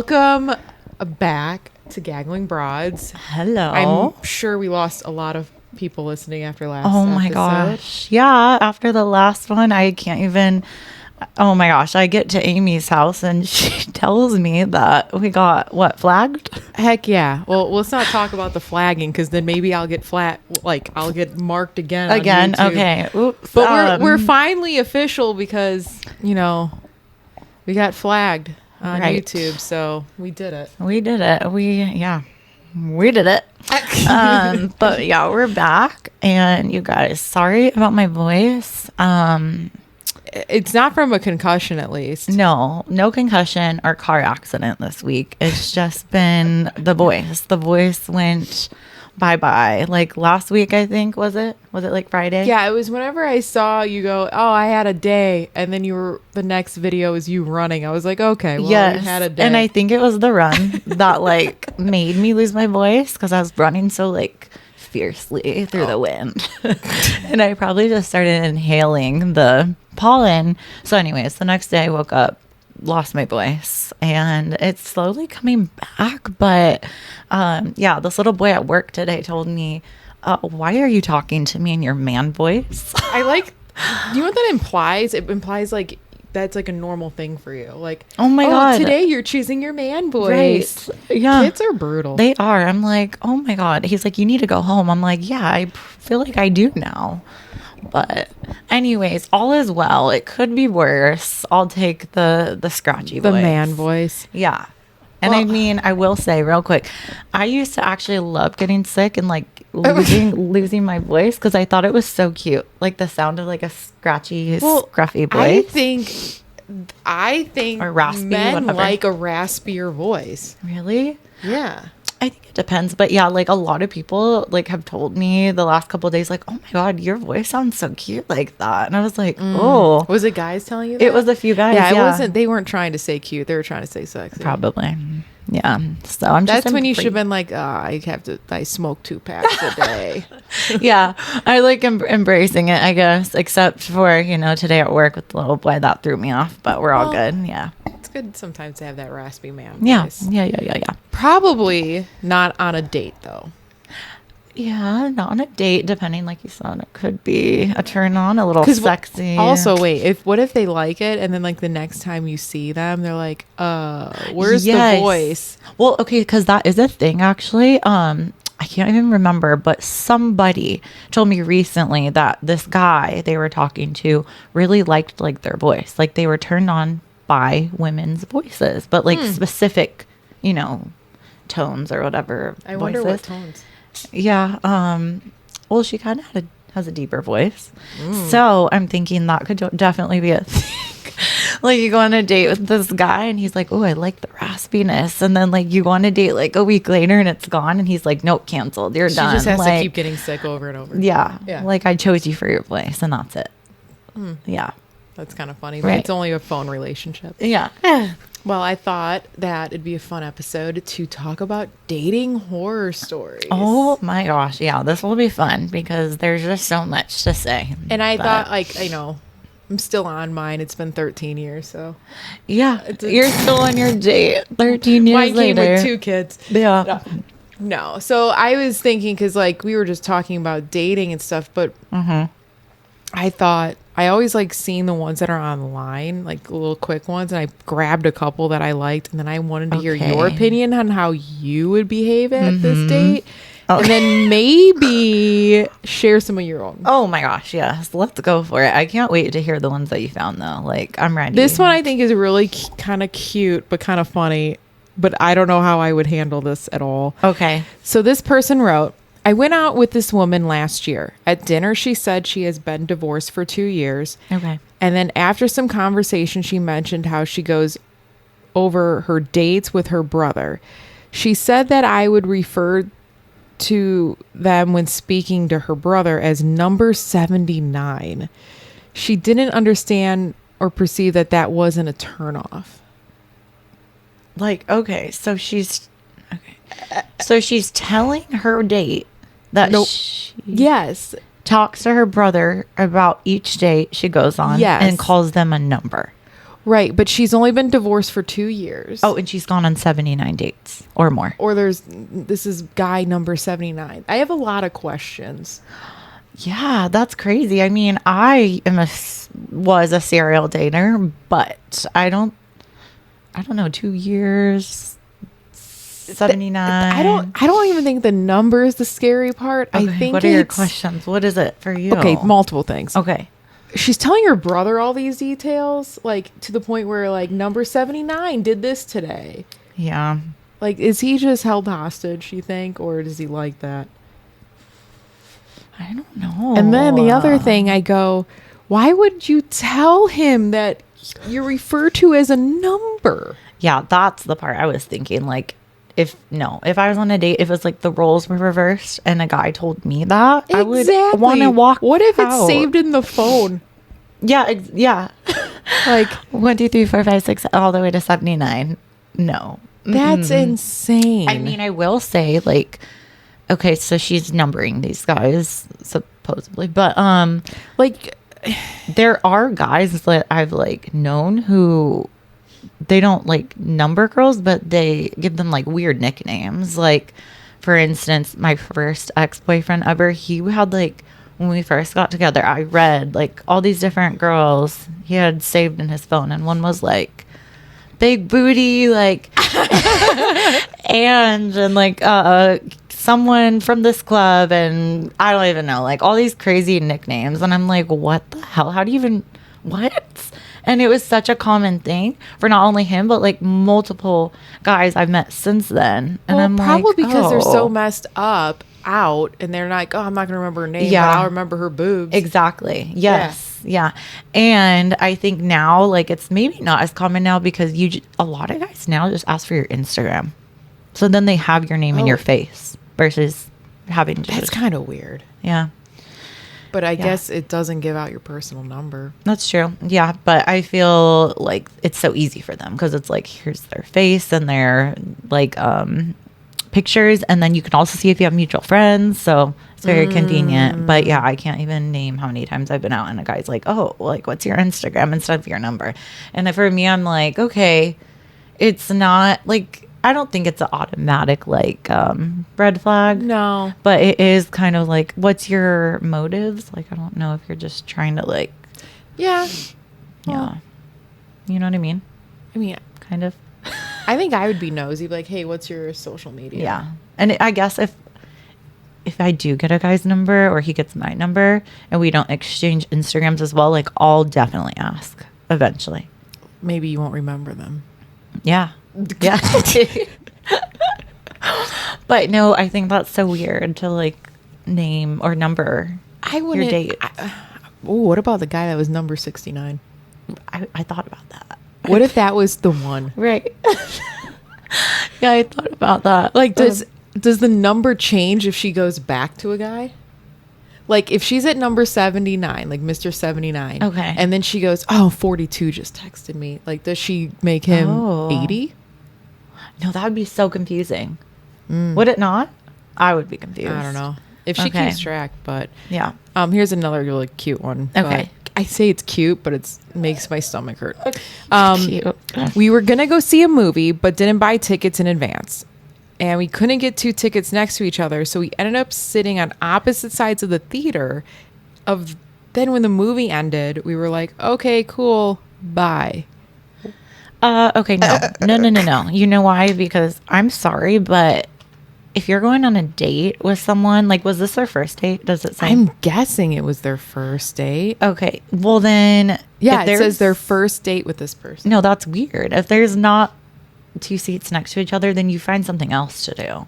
Welcome back to Gaggling Broads. Hello. I'm sure we lost a lot of people listening after last Oh my episode. gosh. Yeah, after the last one, I can't even. Oh my gosh, I get to Amy's house and she tells me that we got flagged? Heck yeah. Well, let's not talk about the flagging because then maybe I'll get I'll get marked again. On YouTube. Okay. Oops. But we're finally official because, we got flagged on Right. YouTube. So we did it. We did it. We did it. But yeah, we're back. And you guys, sorry about my voice. It's not from a concussion, at least. No concussion or car accident this week. It's just been the voice. The voice went bye-bye. Like last week, I think, was it like Friday? Yeah, it was whenever I saw you go, oh, I had a day. And then the next video is you running. I was like, okay, well, Yes. you had a day. And I think it was the run that made me lose my voice because I was running so fiercely through the wind. And I probably just started inhaling the pollen. So anyways, the next day I woke up, lost my voice, and it's slowly coming back. But this little boy at work today told me, why are you talking to me in your man voice? I like, you know what that implies? It implies that's a normal thing for you. Like, Oh my God. today you're choosing your man voice. Right. Yeah. Kids are brutal. They are. I'm like, oh my God. He's like, you need to go home. I'm like, yeah, I feel like I do now. But anyways, all is well. It could be worse. I'll take the scratchy the voice. man voice. Yeah. And Well- I mean, I will say real quick, I used to actually love getting sick and losing my voice because I thought it was so cute. Like the sound of a scratchy, scruffy voice. I think Or raspy, men whatever. like a raspier voice. Really? Yeah. I think it depends, but yeah, a lot of people have told me the last couple of days, oh my God, your voice sounds so cute like that, and I was like, oh, Was it guys telling you that? it was a few guys. Yeah, Yeah, it wasn't. They weren't trying to say cute. They were trying to say sexy. probably. Yeah, so I'm just. That's when you should have been like, I smoke 2 packs a day. Yeah, I embracing it, I guess, except for today at work with the little boy that threw me off, but we're all Well, good. Yeah, It's good sometimes to have that raspy man yeah, voice. yeah. Probably not on a date though. Yeah, not on a date, depending, like you said, it could be a turn on, a little sexy. Also, wait, what if they like it and then the next time you see them, they're like, where's Yes. the voice? Well, okay, because that is a thing actually. I can't even remember, but somebody told me recently that this guy they were talking to really liked their voice. Like they were turned on by women's voices, but specific, tones or whatever. I wonder what voices. tones. Yeah. Well, she kind of has a deeper voice, so I'm thinking that could definitely be a thing. You go on a date with this guy and he's like, oh, I like the raspiness, and then you go on a date a week later and it's gone, and he's like, nope, canceled. You're She done. just has to keep getting sick over and over. Yeah. Yeah. I chose you for your voice, and that's it. Yeah. That's kind of funny, but Right. it's only a phone relationship. Yeah. Well, I thought that it'd be a fun episode to talk about dating horror stories. Oh my gosh. Yeah. This will be fun because there's just so much to say. And I But- thought, I'm still on mine. It's been 13 years, so. Yeah. You're still on your date 13 years Mine came later. with 2 kids. Yeah. No. So I was thinking, because we were just talking about dating and stuff, but I thought I always seeing the ones that are online, little quick ones, and I grabbed a couple that I liked, and then I wanted to hear your Okay. opinion on how you would behave at this date, and Okay. then maybe share some of your own. Oh my gosh, yes. Let's go for it. I can't wait to hear the ones that you found though. I'm ready. This one I think is really kind of cute, but kind of funny, but I don't know how I would handle this at all. Okay. So this person wrote, I went out with this woman last year. At dinner, she said she has been divorced for 2 years. Okay. And then after some conversation, she mentioned how she goes over her dates with her brother. She said that I would refer to them when speaking to her brother as number 79. She didn't understand or perceive that wasn't a turnoff. Okay, so she's telling her date that Nope. she Yes. talks to her brother about each date she goes on Yes. and calls them a number. Right, but she's only been divorced for 2 years. Oh, and she's gone on 79 dates or more. Or this is guy number 79. I have a lot of questions. Yeah, that's crazy. I mean, I was a serial dater, but I don't know, 2 years, 79. I don't even think the number is the scary part. Okay, I think what are your questions? What is it for you? Okay, multiple things. Okay. She's telling her brother all these details, like to the point where like number 79 did this today. Yeah. Like, is he just held hostage, you think, or does he like that? I don't know. And then the other thing, I go, why would you tell him that you're referred to as a number? Yeah, that's the part I was thinking. Like, if I was on a date, if it's like the roles were reversed and a guy told me that, I would want to walk. What if out. it's saved in the phone? Yeah, yeah. Like 1, 2, 3, 4, 5, 6, all the way to 79. No, that's insane. I mean, I will say, like, okay, so she's numbering these guys supposedly, but like there are guys that I've like known who they don't like number girls, but they give them like weird nicknames. Like, for instance, my first ex-boyfriend ever, he had like, when we first got together, I read like all these different girls he had saved in his phone, and one was like big booty, like and like someone from this club, and I don't even know, like all these crazy nicknames, and I'm like, what the hell? How do you even what? And it was such a common thing for not only him, but like multiple guys I've met since then. And I'm probably like, because they're so oh. messed up out, and they're like, oh, I'm not gonna remember her name, Yeah. but I'll remember her boobs. Exactly. Yes. Yeah. And I think now, like, it's maybe not as common now because a lot of guys now just ask for your Instagram. So then they have your name in your face versus having just. That's kind of weird. Yeah. But I guess it doesn't give out your personal number. That's true. Yeah. But I feel like it's so easy for them because it's like, here's their face and their like pictures. And then you can also see if you have mutual friends. So it's very convenient. But yeah, I can't even name how many times I've been out and a guy's like, oh, like, what's your Instagram instead of your number? And for me, I'm like, okay, it's not like, I don't think it's an automatic like red flag. No. But it is kind of like, what's your motives? Like, I don't know if you're just trying to like, Yeah. yeah, you know what I mean? I mean, Kind of. I think I would be nosy, like, hey, what's your social media? Yeah. And I guess if I do get a guy's number or he gets my number and we don't exchange Instagrams as well, like, I'll definitely ask eventually. Maybe you won't remember them. Yeah. Yeah. But no, I think that's so weird to like name or number I wouldn't. your date. What about the guy that was number 69? I thought about that. What if that was the one? Right. Yeah, I thought about that. Like, does the number change if she goes back to a guy? Like, if she's at number 79, like Mr. 79. Okay. And then she goes, oh, 42 just texted me. Like, does she make him 80? No, that would be so confusing. Would it not? I would be confused. I don't know. If she Okay. keeps track, but Yeah. here's another really cute one. Okay. But I say it's cute, but it makes my stomach hurt. Cute. We were gonna go see a movie, but didn't buy tickets in advance, and we couldn't get 2 tickets next to each other, so we ended up sitting on opposite sides of the theater. Then when the movie ended, we were like, okay, cool, bye. Okay, no. You know why? Because I'm sorry, but if you're going on a date with someone, like, was this their first date? Does it say? I'm guessing it was their first date. Okay, well then, Yeah, if it says there's- their first date with this person. No, that's weird. If there's not 2 seats next to each other, then you find something else to do.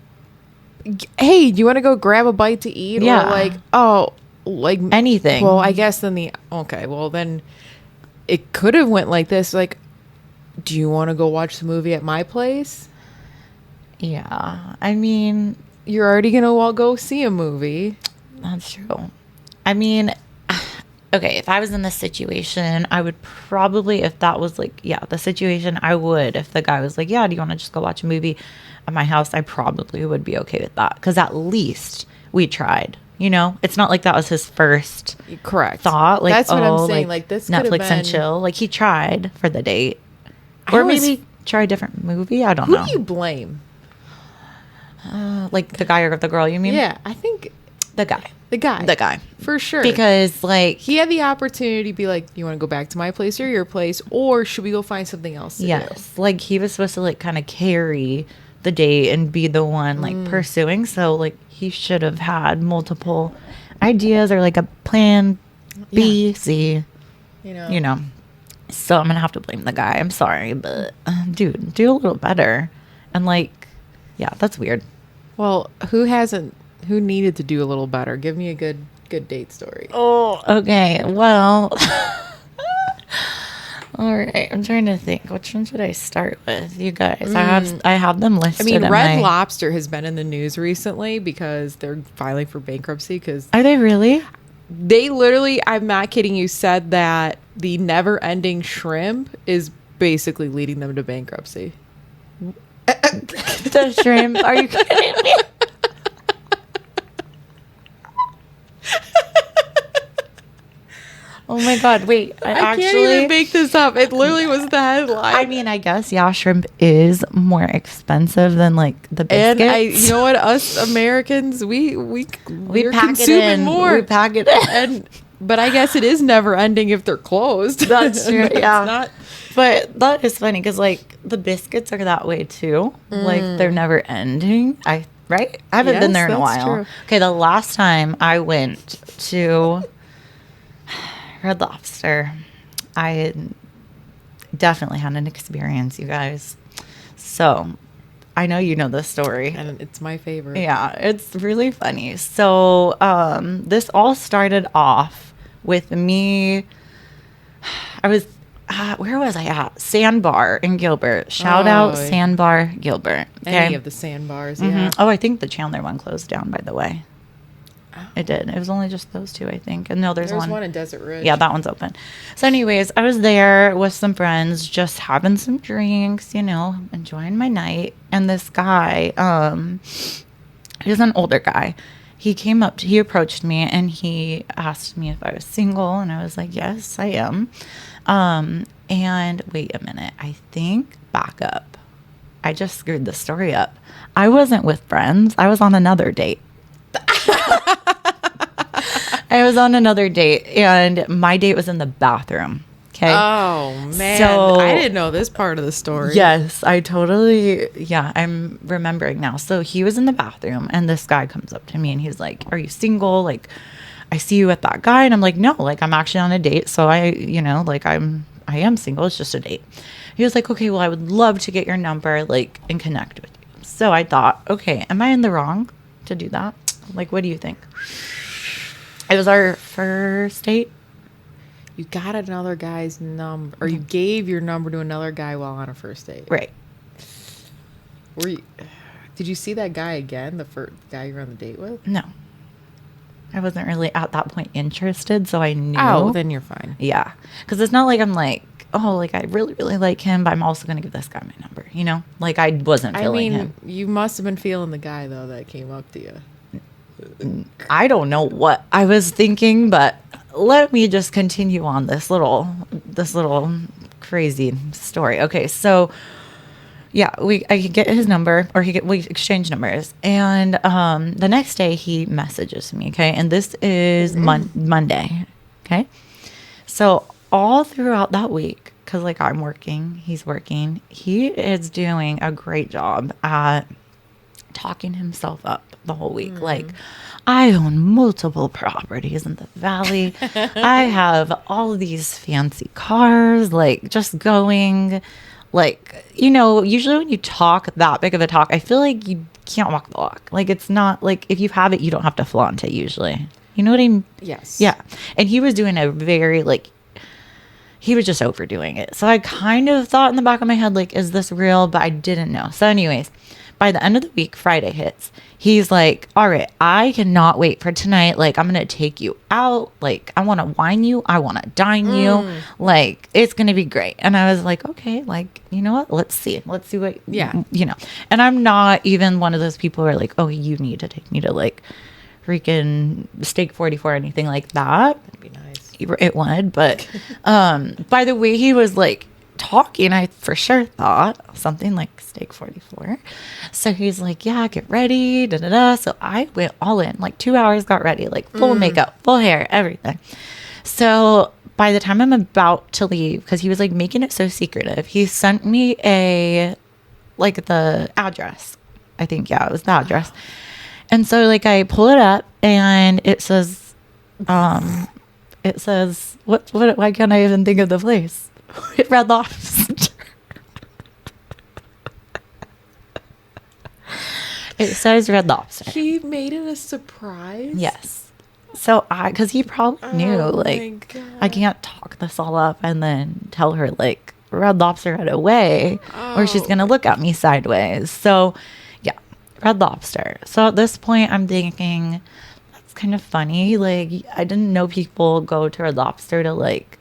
Hey, do you want to go grab a bite to eat? Yeah. Or like, oh, like Anything. Well, I guess then then it could have went like this. Like, do you want to go watch the movie at my place? Yeah, I mean, You're already gonna go see a movie. that's true. I mean, okay, if I was in this situation, I would probably, if that was like, yeah, the situation, I would. If the guy was like, yeah, do you want to just go watch a movie at my house? I probably would be okay with that because at least we tried. You know, it's not like that was his first Correct. thought. Like, that's what I'm saying. Like this could have Netflix been and chill. Like he tried for the date, I or was- maybe try a different movie. I don't Who know. do you blame? Like the guy or the girl? You mean? Yeah, I think the guy. the guy. The guy. For sure. Because like he had the opportunity to be like, you want to go back to my place or your place, or should we go find something else to do? yes, like he was supposed to like kind of carry the date and be the one like pursuing. So like he should have had multiple ideas or like a plan B, Yeah. C. You know. So I'm gonna have to blame the guy. I'm sorry, but dude, do a little better. And like, yeah, that's weird. Well, who needed to do a little better? Give me a good date story. Oh, okay. Well, all right. I'm trying to think. Which one should I start with? You guys, I have them I listed. mean, in Red my- Lobster has been in the news recently because they're filing for bankruptcy because Are they really? they literally, I'm not kidding you, said that the never-ending shrimp is basically leading them to bankruptcy. The shrimp? Are you kidding me? Oh my god! Wait, I can't even make this up. It literally was the headline. I mean, I guess yeah, shrimp is more expensive than like the and biscuits. you know what? Us Americans, we're pack consuming it in. more. We pack it in. But I guess it is never ending if they're closed. That's true. It's Yeah, not. but that is funny because like the biscuits are that way too. Like they're never ending. I haven't been Yes, there in a that's while. true. Okay, the last time I went to Red Lobster, I definitely had an experience, you guys. So I know you know this story. And it's my favorite. Yeah, it's really funny. So this all started off with me. I was, where was I at? Sandbar in Gilbert. Shout out Oh, Sandbar Gilbert. Any of the sandbars, Mhm. yeah. Oh, I think the Chandler one closed down, by the way. It did. It was only just those two, I think. And no, there's one in Desert Ridge. Yeah, that one's open. So anyways, I was there with some friends, just having some drinks, you know, enjoying my night. And this guy, he was an older guy. He approached me and he asked me if I was single. And I was like, yes, I am. And wait a minute. I think back up. I just screwed the story up. I wasn't with friends. I was on another date. I was on another date, and my date was in the bathroom. Okay. Oh, man. So- I didn't know this part of the story. Yes, I'm remembering now. So he was in the bathroom, and this guy comes up to me, and he's like, "Are you single? Like, I see you with that guy." And I'm like, "No, like, I'm actually on a date. So I am single. It's just a date." He was like, "Okay, well, I would love to get your number, like, and connect with you." So I thought, okay, am I in the wrong to do that? Like, what do you think? It was our first date. You got another guy's number, or you gave your number to another guy while on a first date. Right. Did you see that guy again, the first guy you were on the date with? No. I wasn't really at that point interested, so I knew. Oh, then you're fine. Yeah. Because it's not like I'm like, oh, like I really, really like him, but I'm also going to give this guy my number, you know? Like I wasn't feeling him. You must have been feeling the guy, though, that came up to you. I don't know what I was thinking, but let me just continue on this little crazy story. Okay, so yeah, I could get his number, or we exchange numbers, and the next day he messages me. Okay, and this is Monday. Okay, so all throughout that week, because like I'm working, he's working, he is doing a great job at talking himself up the whole week. Like, I own multiple properties in the valley. I have all of these fancy cars, like just going, like, you know, usually when you talk that big of a talk, I feel like you can't walk the walk. Like, it's not like if you have it, you don't have to flaunt it usually. You know what I mean? Yes. Yeah. And he was doing a very, like, he was just overdoing it. So I kind of thought in the back of my head, like, is this real? But I didn't know. So anyways, by the end of the week, Friday hits. He's like, all right, I cannot wait for tonight. Like, I'm going to take you out. Like, I want to wine you. I want to dine you. Like, it's going to be great. And I was like, okay, like, you know what? Let's see. Let's see what, Yeah. you know. And I'm not even one of those people who are like, oh, you need to take me to, like, freaking steak 44 or anything like that. That'd be nice. It would, but by the way he was like talking, I for sure thought something like steak 44. So he's like, yeah, get ready, da da da. So I went all in, like 2 hours, got ready, like full makeup, full hair, everything. So by the time I'm about to leave, because he was like making it so secretive, he sent me the address. I think, yeah, it was the address. And so like I pull it up and it says, what, why can't I even think of the place? Red Lobster. It says Red Lobster. He made it a surprise? Yes. So because he probably knew, like, I can't talk this all up and then tell her, like, Red Lobster right away, or she's going to look at me sideways. So, yeah, Red Lobster. So at this point, I'm thinking, that's kind of funny. Like, I didn't know people go to Red Lobster to, like,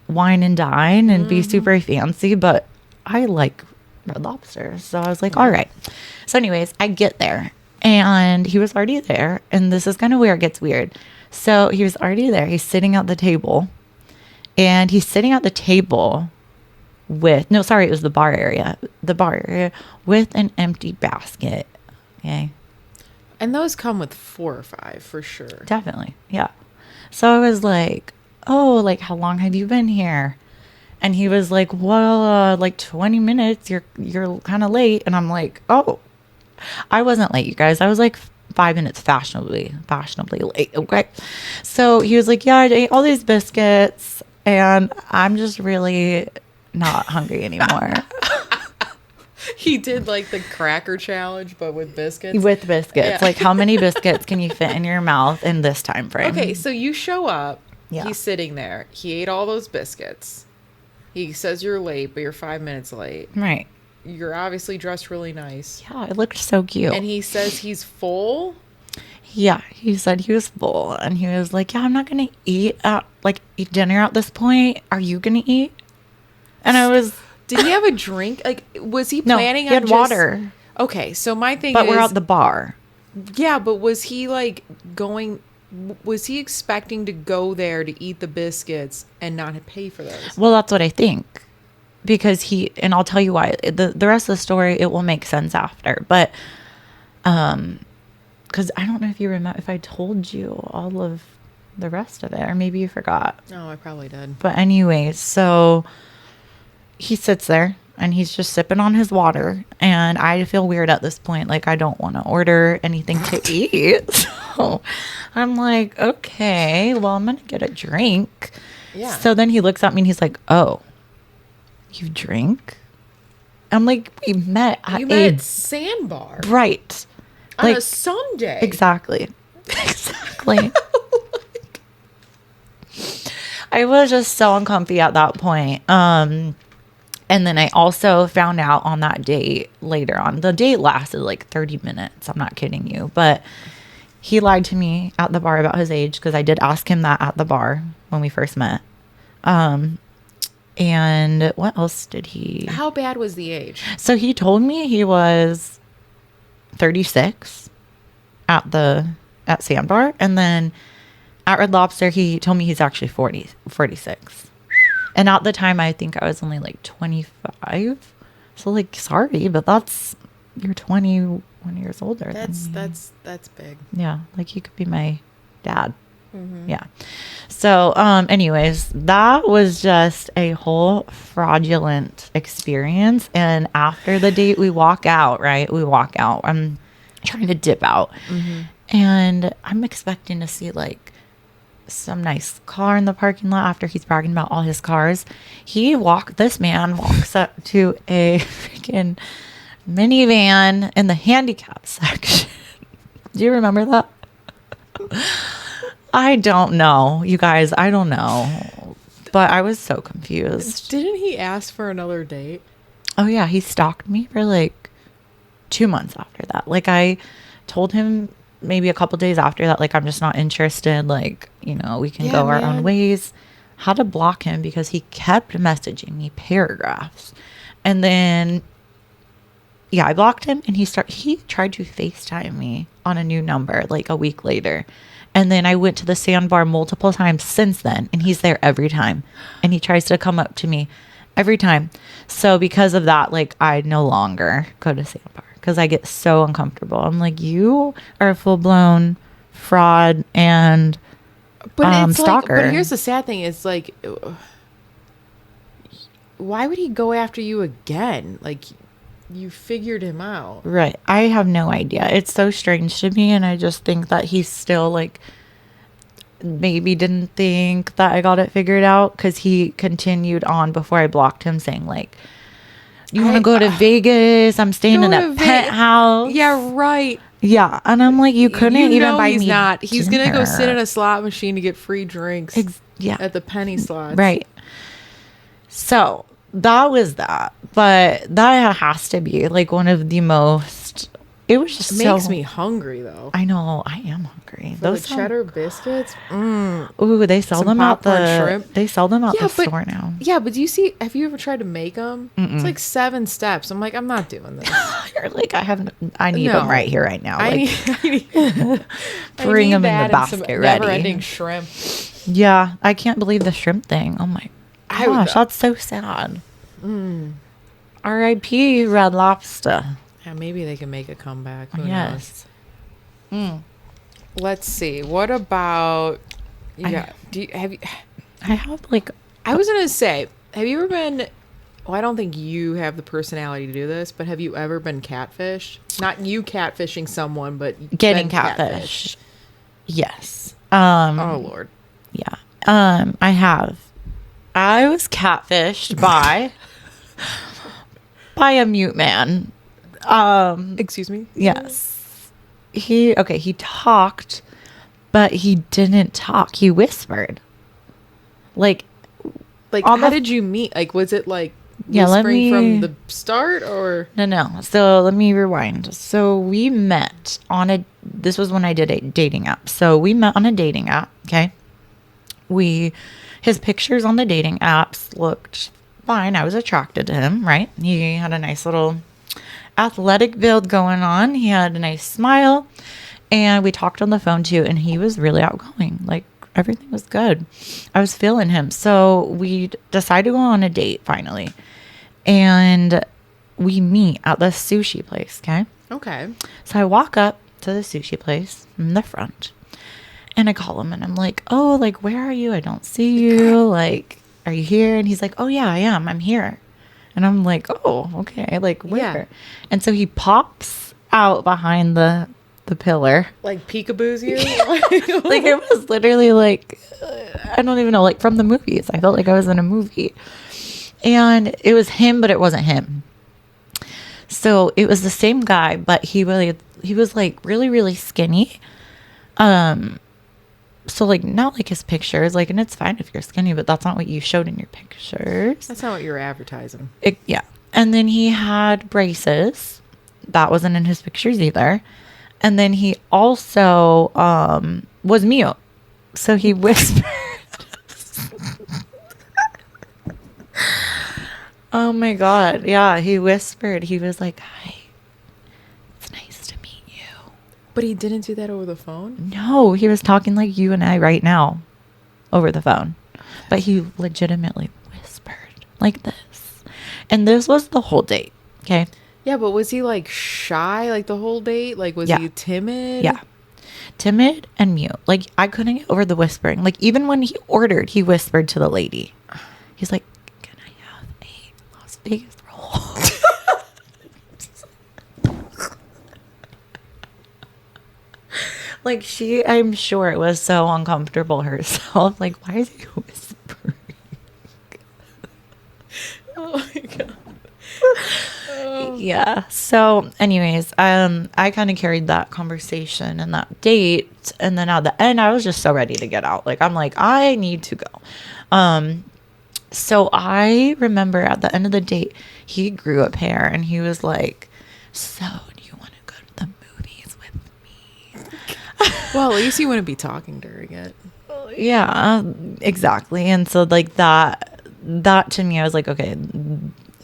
wine and dine and be super fancy, but I like Red Lobster. So I was like, all right. So anyways, I get there and he was already there, and this is kind of where it gets weird. So he was already there. He's sitting at the table, and he's sitting at the table with, no, sorry, it was the bar area with an empty basket. Okay. And those come with 4 or 5 for sure. Definitely. Yeah. So I was like, oh, like, how long have you been here? And he was like, well, like 20 minutes. You're kind of late. And I'm like, oh, I wasn't late, you guys. I was like 5 minutes fashionably late. Okay. So he was like, yeah, I ate all these biscuits and I'm just really not hungry anymore. He did like the cracker challenge, but with biscuits. With biscuits. Yeah. Like, how many biscuits can you fit in your mouth in this time frame? Okay, so you show up. Yeah. He's sitting there. He ate all those biscuits. He says you're late, but you're 5 minutes late. Right. You're obviously dressed really nice. Yeah, it looked so cute. And he says he's full. Yeah, he said he was full, and he was like, yeah, I'm not going to eat dinner at this point. Are you going to eat? And I was... Did he have a drink? Like, was he No, planning he had on water. Okay, so my thing But is... we're at the bar. Yeah, but was he like going... Was he expecting to go there to eat the biscuits and not pay for those? Well, that's what I think. Because and I'll tell you why. The rest of the story, it will make sense after. But, because I don't know if you remember, if I told you all of the rest of it, or maybe you forgot. No, I probably did. But anyways, so he sits there and he's just sipping on his water. And I feel weird at this point. Like, I don't want to order anything to eat. So I'm like, okay, well, I'm going to get a drink. Yeah. So then he looks at me and he's like, oh, you drink? I'm like, we met at at Sandbar. Right. On Like, a Sunday. Exactly. Exactly. I was just so uncomfy at that point. And then I also found out on that date later on. The date lasted like 30 minutes. I'm not kidding you. But he lied to me at the bar about his age, because I did ask him that at the bar when we first met. And what else did he... How bad was the age? So he told me he was 36 at Sandbar. And then at Red Lobster, he told me he's actually 46. And at the time, I think I was only like 25. So, like, sorry, but you're 21 years older than me. That's big. Yeah, like, you could be my dad. Mm-hmm. Yeah. So, anyways, that was just a whole fraudulent experience. And after the date, we walk out, right? I'm trying to dip out. Mm-hmm. And I'm expecting to see, like, some nice car in the parking lot after he's bragging about all his cars. This man walks up to a freaking minivan in the handicap section. Do you remember that? I don't know, you guys. I don't know. But I was so confused. Didn't he ask for another date? Oh, yeah. He stalked me for like 2 months after that. Like, I told him maybe a couple days after that, like, I'm just not interested. Like, we can go our own ways. Had to block him because he kept messaging me paragraphs. And then yeah, I blocked him, and he tried to FaceTime me on a new number like a week later. And then I went to the sandbar multiple times since then, and he's there every time. And he tries to come up to me every time. So because of that, like, I no longer go to sandbar because I get so uncomfortable. I'm like, you are a full-blown fraud and But stalker. but here's the sad thing: is like, why would he go after you again? Like, you figured him out. Right. I have no idea. It's so strange to me. And I just think that he's still like, maybe didn't think that I got it figured out because he continued on before I blocked him saying like, you want to go to Vegas? I'm staying in a penthouse. Yeah, right. Yeah. And I'm like, you couldn't even buy he's me not. He's going to go dinner. sit in a slot machine to get free drinks Yeah. at the penny slots. Right. So that was that. But that has to be like one of the most, it was just Makes me hungry though. I know, I am hungry. Those cheddar biscuits. Ooh, they sell Some them at popcorn the shrimp. They sell them at the store now. Yeah, but do you see? Have you ever tried to make them? It's like 7 steps. I'm like, I'm not doing this. You're like, I need them right here, right now. Like, bring them in the basket ready. Never-ending shrimp. Yeah, I can't believe the shrimp thing. Oh my gosh, that's so sad. R.I.P. Red Lobster. Yeah, maybe they can make a comeback. Who Yes. knows? Let's see. What about? Yeah. I have like. I was gonna say, have you ever been? Well, I don't think you have the personality to do this, but have you ever been catfished? Not you catfishing someone, but Getting been catfished. Yes. Oh Lord. Yeah. I have. I was catfished by a mute man. Excuse me? Yes. He talked, but he didn't talk. He whispered. Like How did you meet? Like, was it like whispering from the start or? No. So let me rewind. So we met this was when I did a dating app. So we met on a dating app. Okay. His pictures on the dating apps looked fine. I was attracted to him, right? He had a nice little athletic build going on. He had a nice smile, and we talked on the phone too, and he was really outgoing. Like, everything was good. I was feeling him. So we decided to go on a date finally, and we meet at the sushi place. Okay. So I walk up to the sushi place in the front, and I call him, and I'm like, oh, like, where are you? I don't see you. Like, are you here? And he's like, oh yeah, I am. I'm here. And I'm like, oh, okay. Like, where? Yeah. And so he pops out behind the pillar. Like peekaboos you? Like, it was literally like, I don't even know, like from the movies. I felt like I was in a movie. And it was him, but it wasn't him. So it was the same guy, but he was like really, really skinny. So like, not like his pictures, like, and it's fine if you're skinny, but that's not what you showed in your pictures. That's not what you were advertising. Yeah. And then he had braces. That wasn't in his pictures either. And then he also was mute. So he whispered. Oh my God. Yeah, he whispered. He was like, hi, it's nice to meet you. But he didn't do that over the phone? No, he was talking like you and I right now over the phone. But he legitimately whispered like this. And this was the whole date. Okay. Yeah, but was he like shy like the whole date? Like, was he timid? Yeah. Timid and mute. Like, I couldn't get over the whispering. Like, even when he ordered, he whispered to the lady. He's like, can I have a Las Vegas roll? Like, I'm sure it was so uncomfortable herself. Like, why is he whispering? Oh my God. Yeah. So anyways, I kind of carried that conversation and that date. And then at the end, I was just so ready to get out. Like, I'm like, I need to go. So I remember at the end of the date, he grew a pair and he was like, so do you want to go to the movies with me? Well, at least you wouldn't be talking during it. Yeah, exactly. And so like that to me, I was like, okay,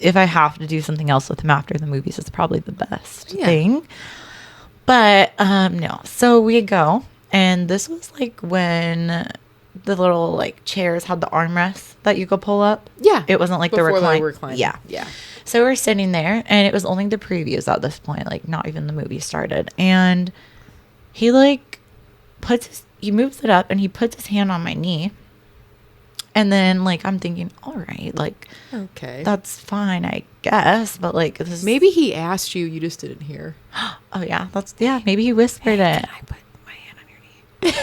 if I have to do something else with him after the movies, it's probably the best Yeah. thing. But no. So we go, and this was like when the little like chairs had the armrests that you could pull up. Yeah. It wasn't like the Before they recline. recline. Yeah. Yeah. So we're sitting there, and it was only the previews at this point, like not even the movie started. And he like he moves it up, and he puts his hand on my knee. And then like I'm thinking, all right, like Okay. that's fine, I guess. But like this is, Maybe he asked you just didn't hear. oh yeah, maybe he whispered it. I put my hand on your knee.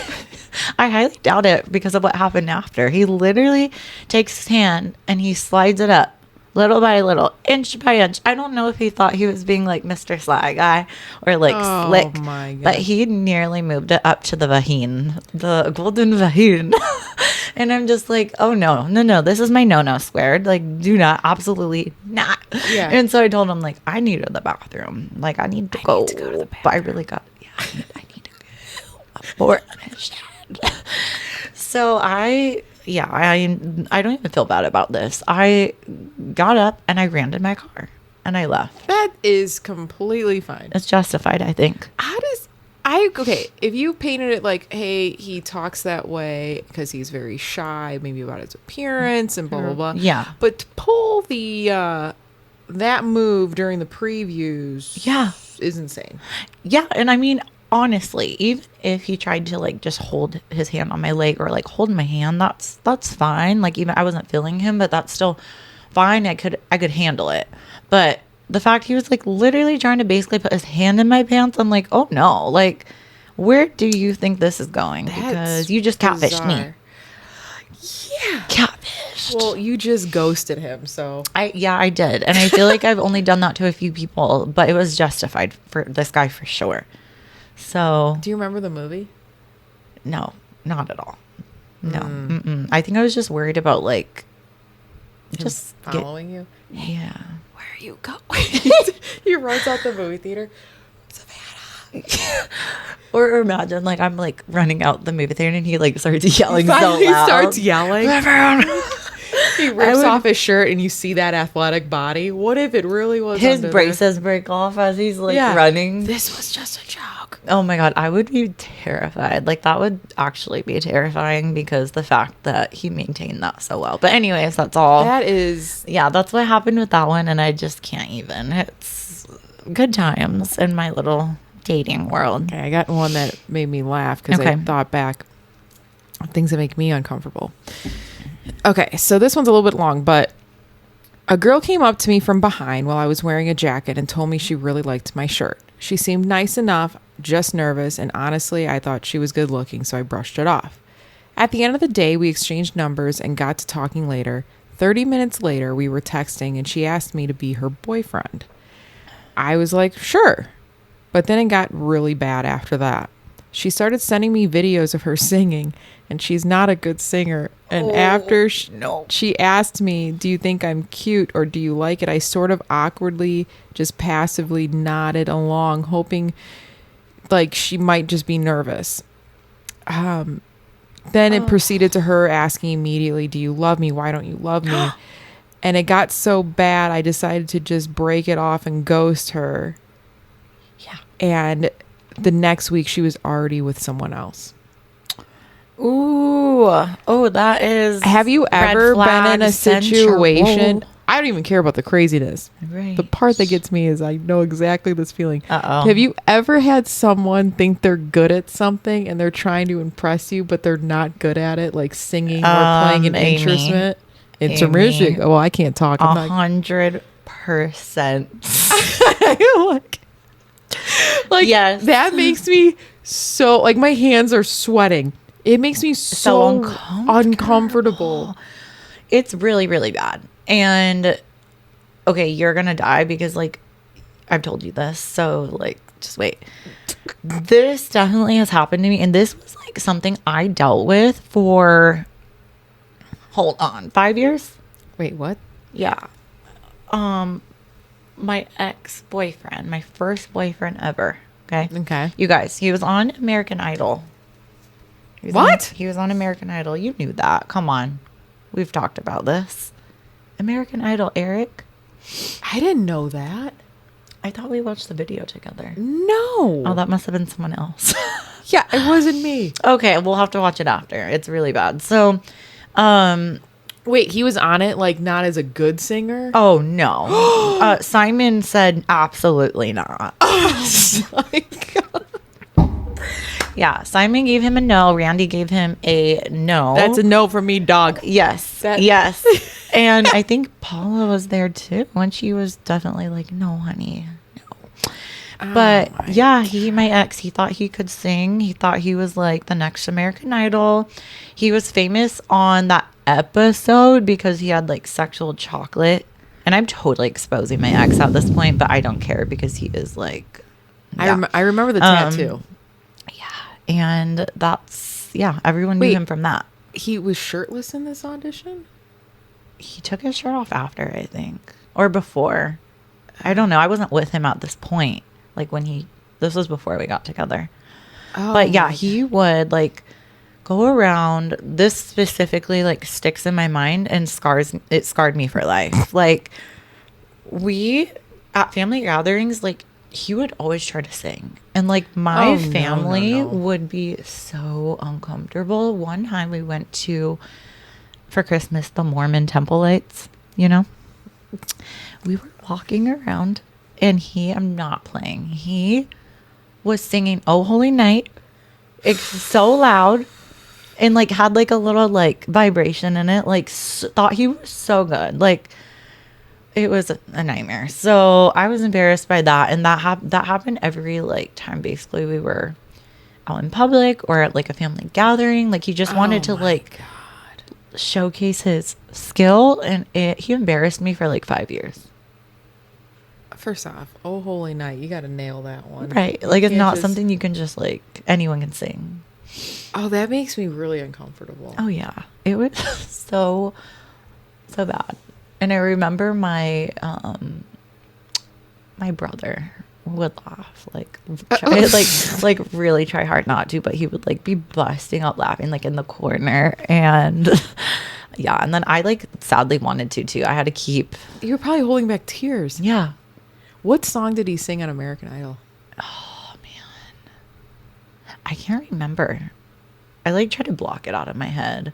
I highly doubt it because of what happened after. He literally takes his hand and he slides it up little by little, inch by inch. I don't know if he thought he was being like Mr. Sly Guy or like slick, My God. but he nearly moved it up to the vagine, the golden vagine. And I'm just like, oh no, this is my no squared. Like, do not, absolutely not. Yeah. And so I told him like, I need to go to the bathroom. Like, I need to go to the But I bathroom. really got, I need to go. Abort my shit. So I don't even feel bad about this. I got up and I ran to my car and I left. That is completely fine. It's justified, I think. Okay, if you painted it like, hey, he talks that way because he's very shy, maybe about his appearance and blah, blah, blah. Yeah. But to pull that move during the previews Yeah. is insane. Yeah, and I mean, honestly, even if he tried to like just hold his hand on my leg or like hold my hand, that's fine. Like even I wasn't feeling him, but that's still fine. I could handle it. But the fact he was like literally trying to basically put his hand in my pants, I'm like, oh no, like where do you think this is going? Because you just catfished me. Bizarre. Yeah. Catfished. Well, you just ghosted him, so. I did. And I feel like I've only done that to a few people, but it was justified for this guy for sure. So Do you remember the movie? no, not at all. No. Mm-mm. I think I was just worried about like just Following you? yeah. Where are you going? He runs out the movie theater. Savannah. Or imagine like I'm like running out the movie theater and he like starts yelling so Finally loud. starts yelling. He rips would- off his shirt and you see that athletic body. What if it really was His under braces break off as he's like Yeah. running. This was just a joke. Oh my God, I would be terrified. Like that would actually be terrifying because the fact that he maintained that so well. But anyways, that's all. That is Yeah, that's what happened with that one, and I just can't even. It's good times in my little dating world. okay. I got one that made me laugh because I Okay. thought back on things that make me uncomfortable. Okay, so this one's a little bit long, but a girl came up to me from behind while I was wearing a jacket and told me she really liked my shirt. She seemed nice enough, just nervous, and honestly, I thought she was good looking, so I brushed it off. At the end of the day, we exchanged numbers and got to talking later. 30 minutes later, we were texting and she asked me to be her boyfriend. I was like, sure. But then it got really bad after that. She started sending me videos of her singing, and she's not a good singer. And after she asked me, do you think I'm cute or do you like it? I sort of awkwardly, just passively nodded along, hoping like she might just be nervous. Then it proceeded to her asking immediately, do you love me? Why don't you love me? And it got so bad, I decided to just break it off and ghost her. Yeah. And the next week, she was already with someone else. Ooh. Oh, that is. Have you red ever been in flag a situation? central. I don't even care about the craziness. Right. The part that gets me is I know exactly this feeling. Uh-oh. Have you ever had someone think they're good at something and they're trying to impress you, but they're not good at it, like singing or playing an Amy. instrument? It's Amy. music. Oh, I can't talk. I'm not 100%. like Yes. that makes me so like my hands are sweating. It makes me so uncomfortable. It's really, really bad. And okay, you're gonna die because like I've told you this, so like just wait. This definitely has happened to me, and this was like something I dealt with for 5 years. Wait, what? Yeah. My ex-boyfriend, my first boyfriend ever. Okay. You guys, he was on American Idol. He was on American Idol. You knew that. Come on. We've talked about this. American Idol, Eric. I didn't know that. I thought we watched the video together. No. Oh, that must have been someone else. Yeah, it wasn't me. Okay, we'll have to watch it after. It's really bad. So, Wait, he was on it, like, not as a good singer? oh no. Simon said absolutely not. Oh my God. Yeah, Simon gave him a no. Randy gave him a no. That's a no for me, dog. yes. That- Yes. And I think Paula was there too. And she was definitely like, no, honey. No. But yeah, my ex, he thought he could sing. He thought he was like the next American Idol. He was famous on that episode because he had like sexual chocolate. And I'm totally exposing my ex at this point, but I don't care because he is like, yeah. I remember the tattoo. And that's, yeah, everyone knew Wait. him from that. He was shirtless in this audition? He took his shirt off after, I think, or before. I don't know. I wasn't with him at this point. Like this was before we got together. Oh, But yeah, he would like go around. This specifically like sticks in my mind and scarred me for life. Like we at family gatherings, like he would always try to sing. And like my family would be so uncomfortable. One time we went for Christmas, the Mormon temple lights, you know? We were walking around and I'm not playing. He was singing Oh Holy Night. It's so loud and like had like a little like vibration in it. Like thought he was so good. Like it was a nightmare. So I was embarrassed by that. And that happened every like time basically we were out in public or at like a family gathering. Like he just wanted to like showcase his skill, and he embarrassed me for like 5 years. First off, Oh Holy Night, you got to nail that one. Right. Like it's not something you can just like anyone can sing. Oh, that makes me really uncomfortable. Oh yeah. It was so bad. And I remember my brother would laugh like really try hard not to, but he would like be busting up laughing like in the corner. And yeah, and then I like sadly wanted to too. I had to keep. You're probably holding back tears. Yeah. What song did he sing on American Idol? Oh man, I can't remember. I like try to block it out of my head,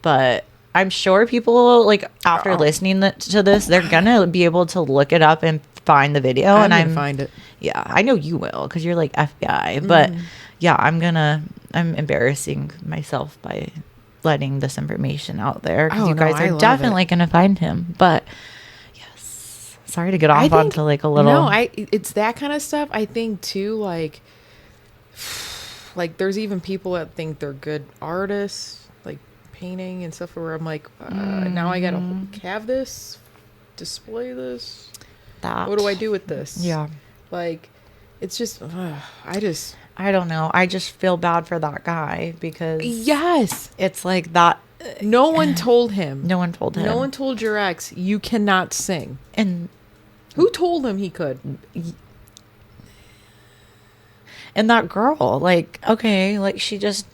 but I'm sure people like after listening to this, they're gonna be able to look it up and find the video. I'm gonna find it. Yeah, I know you will because you're like FBI. But yeah, I'm embarrassing myself by letting this information out there because you guys are definitely gonna find him. But yes, sorry to get off onto like a little. No, it's that kind of stuff. I think too, like there's even people that think they're good artists, like painting and stuff. Where I'm like, now I gotta have this, display this. What do I do with this? Yeah. Like, it's just, I don't know. I just feel bad for that guy because yes, it's like that. No one told him. No one told him. No one told your ex you cannot sing. And who told him he could? And that girl, like, okay, like she just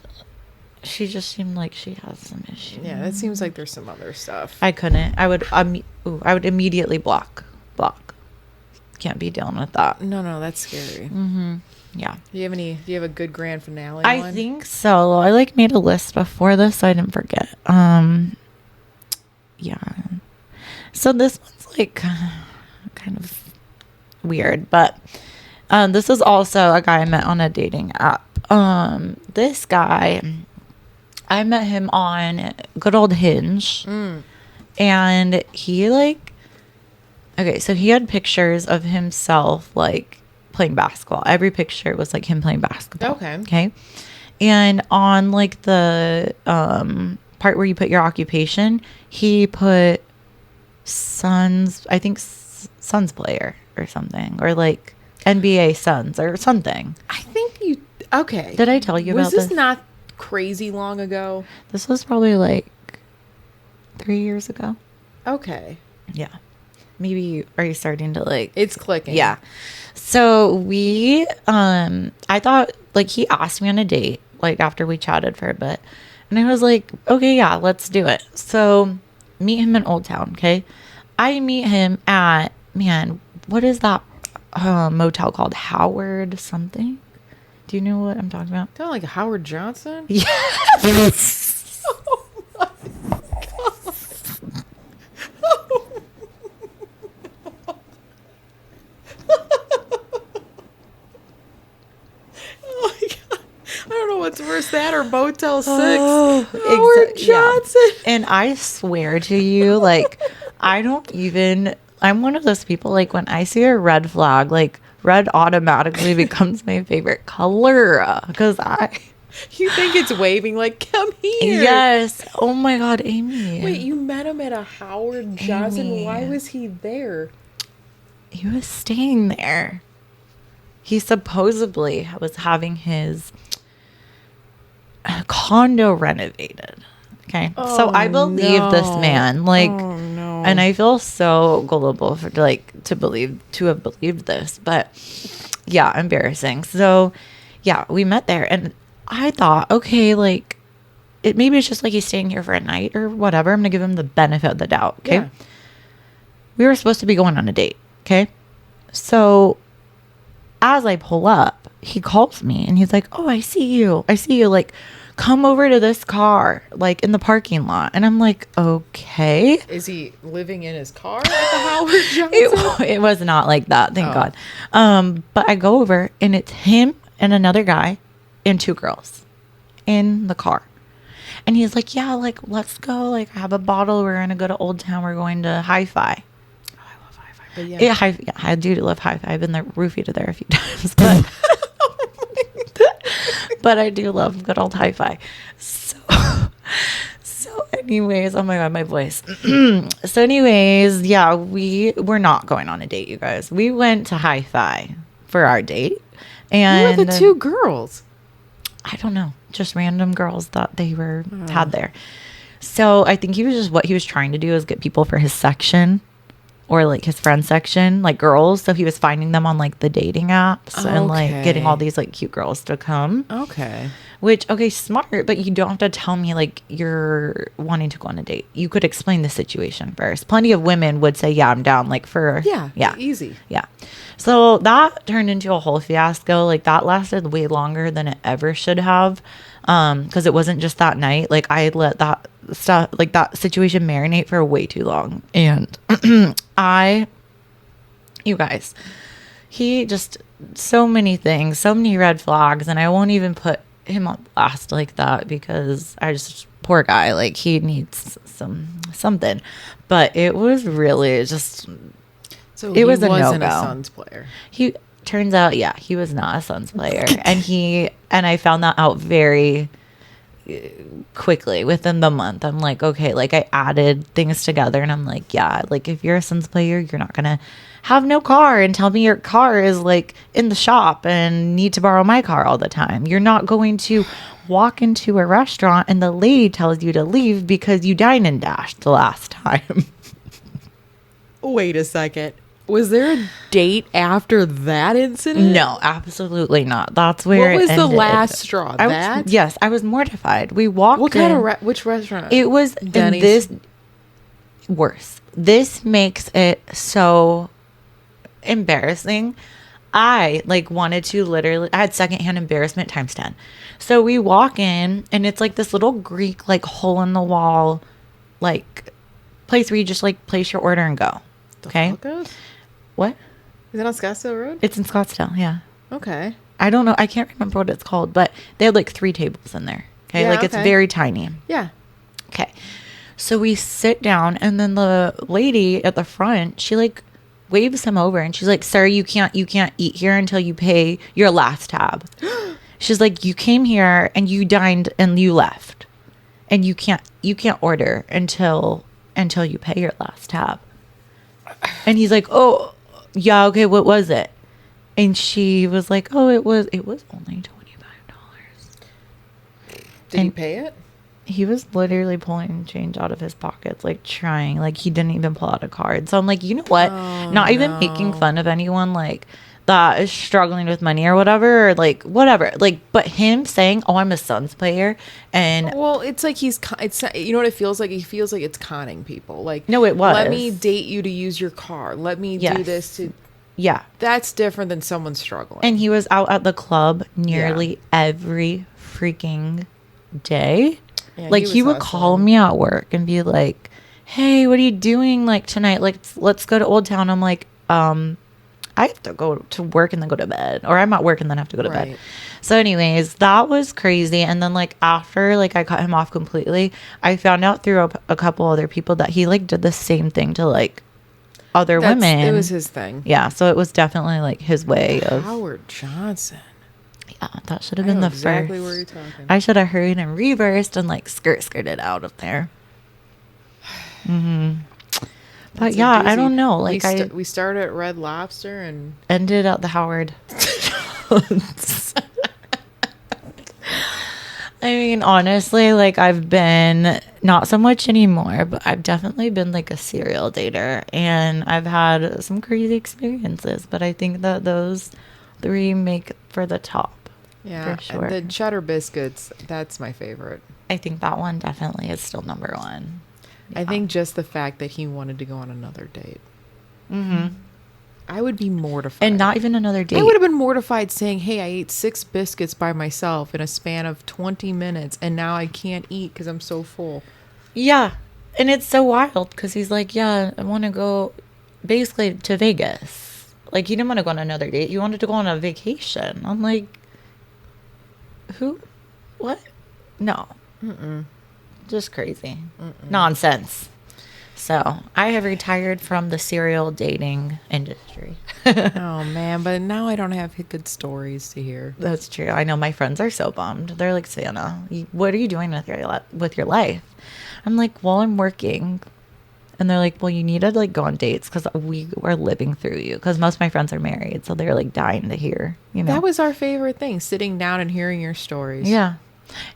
seemed like she has some issues. Yeah, it seems like there's some other stuff. I couldn't. I would immediately block. Can't be dealing with that. No, that's scary. Yeah. Do you have a good grand finale? I think so. I like made a list before this so I didn't forget. Yeah. So this one's like kind of weird, but this is also a guy I met on a dating app. This guy, I met him on good old Hinge. And he like, okay, so he had pictures of himself like playing basketball. Every picture was like him playing basketball. Okay. And on like the part where you put your occupation, he put Suns player or something, or like NBA Suns or something. I think okay. Did I tell you about this? Was this not crazy long ago? This was probably like 3 years ago. Okay. Yeah. Maybe are you starting to like it's clicking. Yeah. So we I thought like he asked me on a date like after we chatted for a bit, and I was like, okay, yeah, let's do it. So meet him in Old Town. Okay. I meet him at, man, what is that motel called? Howard something? Do you know what I'm talking about? Kind of like Howard Johnson. Yes. Oh my God. I don't know what's worse, that or Motel 6. Oh, Howard Johnson. yeah. And I swear to you, like, I'm one of those people, like, when I see a red flag, like, red automatically becomes my favorite color. Because You think it's waving like, come here. Yes. Oh my God, Amy. Wait, you met him at a Howard Johnson? Amy. Why was he there? He was staying there. He supposedly was having his condo renovated. Okay. So I believe this man, like, Oh, no. and I feel so gullible to have believed this, but yeah, embarrassing. So yeah, we met there and I thought, okay, like, maybe it's just like he's staying here for a night or whatever. I'm going to give him the benefit of the doubt. Okay. Yeah. We were supposed to be going on a date. Okay. So as I pull up, he calls me and he's like, oh, I see you. Like, come over to this car, like in the parking lot. And I'm like, okay. Is he living in his car at the Howard Johnson? It was not like that. Thank God. But I go over and it's him and another guy and 2 girls in the car. And he's like, yeah, like, let's go. Like, I have a bottle. We're going to go to Old Town. We're going to Hi-Fi. Oh, I love Hi-Fi. But Yeah, I do love Hi-Fi. I've been there, roofied there a few times, but but I do love good old Hi-Fi. So anyways, oh my God, my voice. So anyways, yeah, we were not going on a date, you guys. We went to Hi-Fi for our date. And who are the 2 girls? I don't know, just random girls that they had there. So I think what he was trying to do is get people for his section or like his friend section, like girls. So he was finding them on like the dating apps and like getting all these like cute girls to come. Okay. Which, okay, smart, but you don't have to tell me like you're wanting to go on a date. You could explain the situation first. Plenty of women would say, yeah, I'm down, like for, Yeah. Easy. Yeah. So that turned into a whole fiasco. Like that lasted way longer than it ever should have. Because it wasn't just that night. Like I let that stuff, like that situation marinate for way too long. And you guys, he just, so many things, so many red flags. And I won't even put him on blast like that because poor guy, like he needs something. But it was really just, So it was he a wasn't no-go. a Suns player. He turns out, yeah, he was not a Suns player. And I found that out very quickly within the month. I'm like, okay, like I added things together and I'm like, yeah, like if you're a Suns player, you're not gonna have no car and tell me your car is like in the shop and need to borrow my car all the time. You're not going to walk into a restaurant and the lady tells you to leave because you dine and dashed the last time. Wait a second. Was there a date after that incident? No, absolutely not. That's where What was it the ended. last straw? Yes, I was mortified. We walked What kind of which restaurant? It was Denny's. Worse. This makes it so embarrassing. I like wanted to literally, I had secondhand embarrassment times 10. So we walk in and it's like this little Greek like hole in the wall like place where you just like place your order and go. Okay. What? Is it on Scottsdale Road? It's in Scottsdale. Yeah. Okay. I don't know. I can't remember what it's called, but they had like 3 tables in there. Okay. Yeah, like it's very tiny. Yeah. Okay. So we sit down and then the lady at the front, she like waves him over and she's like, sir, you can't eat here until you pay your last tab. She's like, you came here and you dined and you left and you can't order until you pay your last tab. And he's like, oh yeah, okay, what was it? And she was like, oh, it was only $25. Did he pay it? He was literally pulling change out of his pockets, like trying, like he didn't even pull out a card. So I'm like, you know what? Not even making fun of anyone, like that is struggling with money or whatever, or like whatever. Like, but him saying, "Oh, I'm a Suns player," and Well, it's like it's you know what it feels like. He feels like it's conning people. Like, No, it was. Let me date you to use your car. Let me do Yes. this to. yeah. That's different than someone struggling. And he was out at the club nearly every freaking day. Yeah, Like he was would call hustling. me at work and be like, "Hey, what are you doing like tonight? Like let's go to Old Town." I'm like, I have to go to work and then go to bed, or I'm at work and then have to go to bed. Right. So anyways, that was crazy. And then like after like I cut him off completely, I found out through a couple other people that he like did the same thing to like other women. It was his thing. Yeah, so it was definitely like his way of. Howard Johnson. Yeah, that should have I been know the exactly first. where you're talking. I should have hurried and reversed and like skirted out of there. But That's a yeah, I doozy. don't know. Like we started at Red Lobster and ended at the Howard. I mean, honestly, like I've been not so much anymore, but I've definitely been like a serial dater, and I've had some crazy experiences. But I think that those three make for the top. yeah, For sure. the cheddar biscuits. That's my favorite. I think that one definitely is still number one. I think just the fact that he wanted to go on another date. I would be mortified. And not even another date. I would have been mortified saying, "Hey, I ate 6 biscuits by myself in a span of 20 minutes, and now I can't eat because I'm so full." Yeah. And it's so wild because he's like, yeah, I want to go basically to Vegas. Like, he didn't want to go on another date. He wanted to go on a vacation. I'm like, who? What? No. Just crazy. Nonsense. So I have retired from the serial dating industry. Oh man, but now I don't have good stories to hear. That's true. I know my friends are so bummed. They're like, Santa, what are you doing with your life? I'm like, well, I'm working. And they're like, well, you need to like go on dates because we are living through you. Because most of my friends are married, so they're like dying to hear. You know, That was our favorite thing, sitting down and hearing your stories. yeah.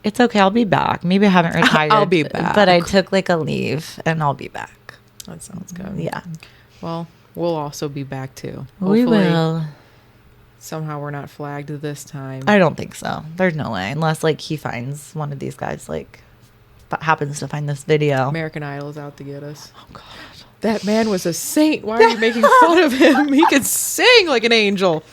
It's okay. I'll be back. Maybe I haven't retired. I'll be back. But I took like a leave, and I'll be back. That sounds good. Yeah, Well, we'll also be back too. we Hopefully, will. Somehow we're not flagged this time. I don't think so. There's no way, unless like he finds one of these guys like happens to find this video. American Idol is out to get us. Oh God. That man was a saint. Why are you making fun of him? He could sing like an angel.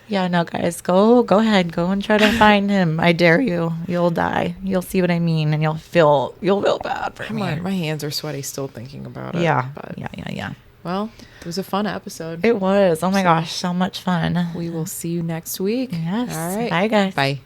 Yeah, no, guys, go ahead, go and try to find him. I dare you. You'll die. You'll see what I mean, and you'll feel bad for me. My hands are sweaty still thinking about it. Yeah, But, yeah. well, it was a fun episode. It was. Oh my gosh, so much fun. We will see you next week. Yes. All right. Bye, guys. Bye.